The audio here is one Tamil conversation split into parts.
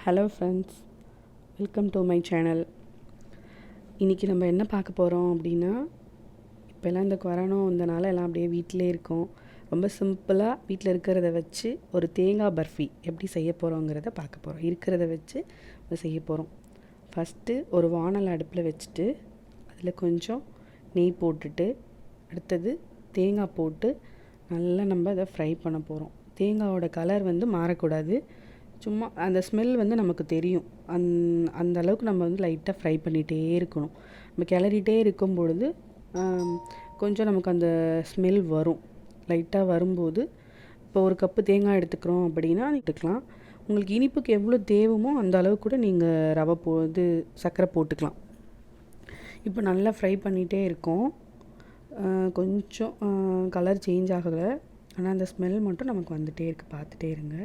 Hello friends, welcome to my channel. இன்றைக்கி நம்ம என்ன பார்க்க போகிறோம் அப்படின்னா, இப்போல்லாம் இந்த கொரோனா வந்தனால எல்லாம் அப்படியே வீட்டிலே இருக்கோம். ரொம்ப சிம்பிளாக வீட்டில் இருக்கிறத வச்சு ஒரு தேங்காய் பர்ஃபி எப்படி செய்ய போகிறோங்கிறத பார்க்க போகிறோம். இருக்கிறத வச்சு செய்ய போகிறோம். ஃபஸ்ட்டு ஒரு வானல் அடுப்பில் வச்சுட்டு அதில் கொஞ்சம் நெய் போட்டுட்டு, அடுத்தது தேங்காய் போட்டு நல்லா நம்ம அதை ஃப்ரை பண்ண போகிறோம். தேங்காயோட கலர் மாறக்கூடாது. சும்மா அந்த ஸ்மெல் நமக்கு தெரியும். அந்த அளவுக்கு நம்ம லைட்டாக ஃப்ரை பண்ணிகிட்டே இருக்கணும். நம்ம கிளறிட்டே இருக்கும் பொழுது கொஞ்சம் நமக்கு அந்த ஸ்மெல் வரும். லைட்டாக வரும்போது இப்போ ஒரு கப்பு தேங்காய் எடுத்துக்கிறோம் அப்படின்னா எடுத்துக்கலாம். உங்களுக்கு இனிப்புக்கு எவ்வளோ தேவைமோ அந்த அளவுக்கு கூட நீங்கள் ரவை சர்க்கரை போட்டுக்கலாம். இப்போ நல்லா ஃப்ரை பண்ணிகிட்டே இருக்கோம். கொஞ்சம் கலர் சேஞ்ச் ஆகலை, ஆனால் அந்த ஸ்மெல் மட்டும் நமக்கு வந்துகிட்டே இருக்குது. பார்த்துட்டே இருங்க.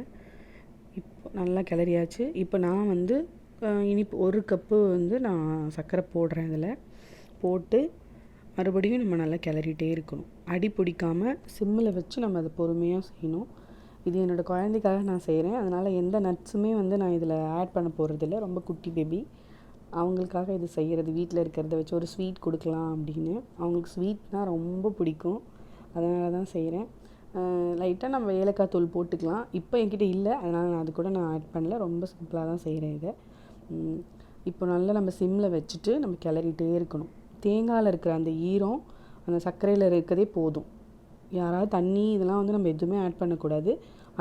இப்போ நல்லா கிளறியாச்சு. இப்போ நான் இனிப்பு ஒரு கப்பு நான் சர்க்கரை போடுறேன். இதில் போட்டு மறுபடியும் நம்ம நல்லா கிளறிட்டே இருக்கணும். அடி பிடிக்காமல் சிம்மில் வச்சு நம்ம அதை பொறுமையாக செய்யணும். இது என்னோடய குழந்தைக்காக நான் செய்கிறேன். அதனால் எந்த நட்ஸுமே நான் இதில் ஆட் பண்ண போகிறதில்ல. ரொம்ப குட்டி பேபி, அவங்களுக்காக இது செய்கிறது. வீட்டில் இருக்கிறத வச்சு ஒரு ஸ்வீட் கொடுக்கலாம் அப்படின்னு. அவங்களுக்கு ஸ்வீட்னால் ரொம்ப பிடிக்கும், அதனால தான் செய்கிறேன். லைட்டாக நம்ம ஏலக்காய் தூள் போட்டுக்கலாம். இப்போ என்கிட்ட இல்லை, அதனால் நான் அது கூட ஆட் பண்ணல. ரொம்ப சிம்பிளாக தான் செய்கிறேன் இதை. இப்போ நல்லா நம்ம சிம்மில் வச்சுட்டு நம்ம கிளறிட்டே இருக்கணும். தேங்காயில் இருக்கிற அந்த ஈரம் அந்த சர்க்கரையில் இருக்கிறதே போதும். யாராவது தண்ணி இதெல்லாம் நம்ம எதுவுமே ஆட் பண்ணக்கூடாது.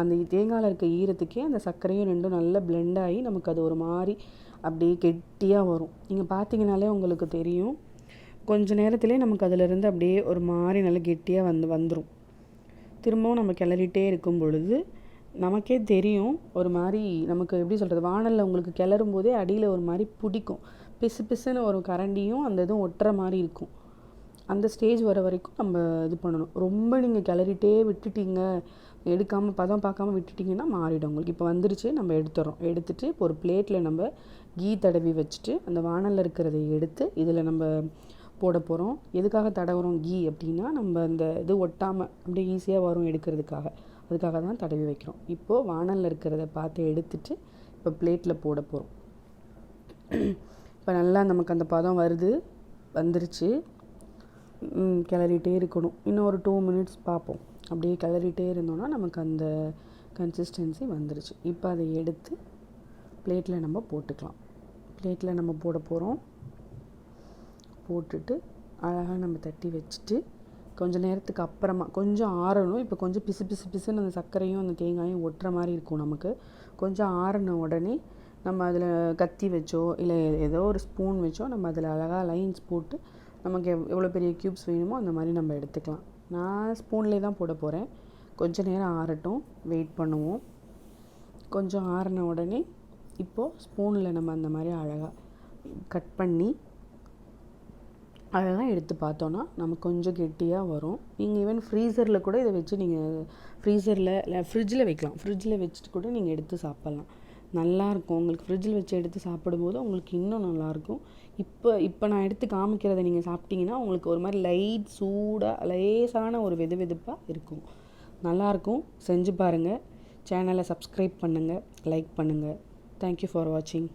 அந்த தேங்காயில் இருக்க ஈரத்துக்கே அந்த சர்க்கரையும் ரெண்டும் நல்லா பிளெண்ட் ஆகி நமக்கு அது ஒரு மாதிரி அப்படியே கெட்டியாக வரும். நீங்கள் பார்த்தீங்கனாலே உங்களுக்கு தெரியும். கொஞ்சம் நேரத்துலேயே நமக்கு அதிலிருந்து அப்படியே ஒரு மாதிரி நல்லா கெட்டியாக வந்துடும். திரும்பவும் நம்ம கிளறிட்டே இருக்கும் பொழுது நமக்கே தெரியும். ஒரு மாதிரி நமக்கு எப்படி சொல்கிறது, வானலில் உங்களுக்கு கிளறும் போதே அடியில் ஒரு மாதிரி பிடிக்கும். பிசு பிசுன்னு ஒரு கரண்டியும் அந்த இதுவும் ஒட்டுற மாதிரி இருக்கும். அந்த ஸ்டேஜ் வர வரைக்கும் நம்ம இது பண்ணணும். ரொம்ப நீங்கள் கிளறிட்டே விட்டுட்டீங்க, எடுக்காமல் பதம் பார்க்காம விட்டுட்டிங்கன்னா மாறிடும் உங்களுக்கு. இப்போ வந்துருச்சு, நம்ம எடுத்துட்டு இப்போ ஒரு பிளேட்டில் நம்ம கீ தடவி வச்சுட்டு அந்த வானலில் இருக்கிறதை எடுத்து இதில் நம்ம போட போகிறோம். எதுக்காக தடவுறோம் கீ அப்படின்னா, நம்ம அந்த இது ஒட்டாமல் அப்படியே ஈஸியாக வரும் எடுக்கிறதுக்காக. அதுக்காக தான் தடவி வைக்கிறோம். இப்போது வானலில் இருக்கிறத பார்த்து எடுத்துட்டு இப்போ பிளேட்டில் போட போகிறோம். இப்போ நல்லா நமக்கு அந்த பதம் வந்துருச்சு. கிளறிட்டே இருக்கணும். இன்னும் ஒரு 2 minutes பார்ப்போம். அப்படியே கிளறிட்டே இருந்தோன்னா நமக்கு அந்த கன்சிஸ்டன்சி வந்துருச்சு. இப்போ அதை எடுத்து பிளேட்டில் நம்ம போட்டுக்கலாம். பிளேட்டில் நம்ம போட போகிறோம். போட்டுட்டு அழகாக நம்ம தட்டி வச்சுட்டு கொஞ்சம் நேரத்துக்கு அப்புறமா கொஞ்சம் ஆறணும். இப்போ கொஞ்சம் பிசு பிசு பிசுன்னு அந்த சர்க்கரையும் அந்த தேங்காயும் ஒட்டுற மாதிரி இருக்கும். நமக்கு கொஞ்சம் ஆறின உடனே நம்ம அதில் கத்தி வச்சோ இல்லை ஏதோ ஒரு ஸ்பூன் வச்சோ நம்ம அதில் அழகாக லைன்ஸ் போட்டு நமக்கு எவ்வளோ பெரிய க்யூப்ஸ் வேணுமோ அந்த மாதிரி நம்ம எடுத்துக்கலாம். நான் ஸ்பூன்லேயே தான் போட போகிறேன். கொஞ்சம் நேரம் ஆறட்டும், வெயிட் பண்ணுவோம். கொஞ்சம் ஆறின உடனே இப்போது ஸ்பூனில் நம்ம அந்த மாதிரி அழகாக கட் பண்ணி அதெல்லாம் எடுத்து பார்த்தோன்னா நமக்கு கொஞ்சம் கெட்டியாக வரும். நீங்கள் ஈவன் ஃப்ரீசரில் கூட இதை வச்சு நீங்கள் ஃப்ரீசரில் இல்லை ஃப்ரிட்ஜில் வைக்கலாம். ஃப்ரிட்ஜில் வச்சுட்டு கூட நீங்கள் எடுத்து சாப்பிட்லாம். நல்லாயிருக்கும். உங்களுக்கு ஃப்ரிட்ஜில் வச்சு எடுத்து சாப்பிடும்போது உங்களுக்கு இன்னும் நல்லாயிருக்கும். இப்போ நான் எடுத்து காமிக்கிறதை நீங்கள் சாப்பிட்டீங்கன்னா உங்களுக்கு ஒரு மாதிரி லைட் சூடாக லேசான ஒரு வெதுவெதுப்பாக இருக்கும். நல்லாயிருக்கும். செஞ்சு பாருங்கள். சேனலை சப்ஸ்கிரைப் பண்ணுங்கள், லைக் பண்ணுங்கள். தேங்க்யூ ஃபார் வாட்சிங்.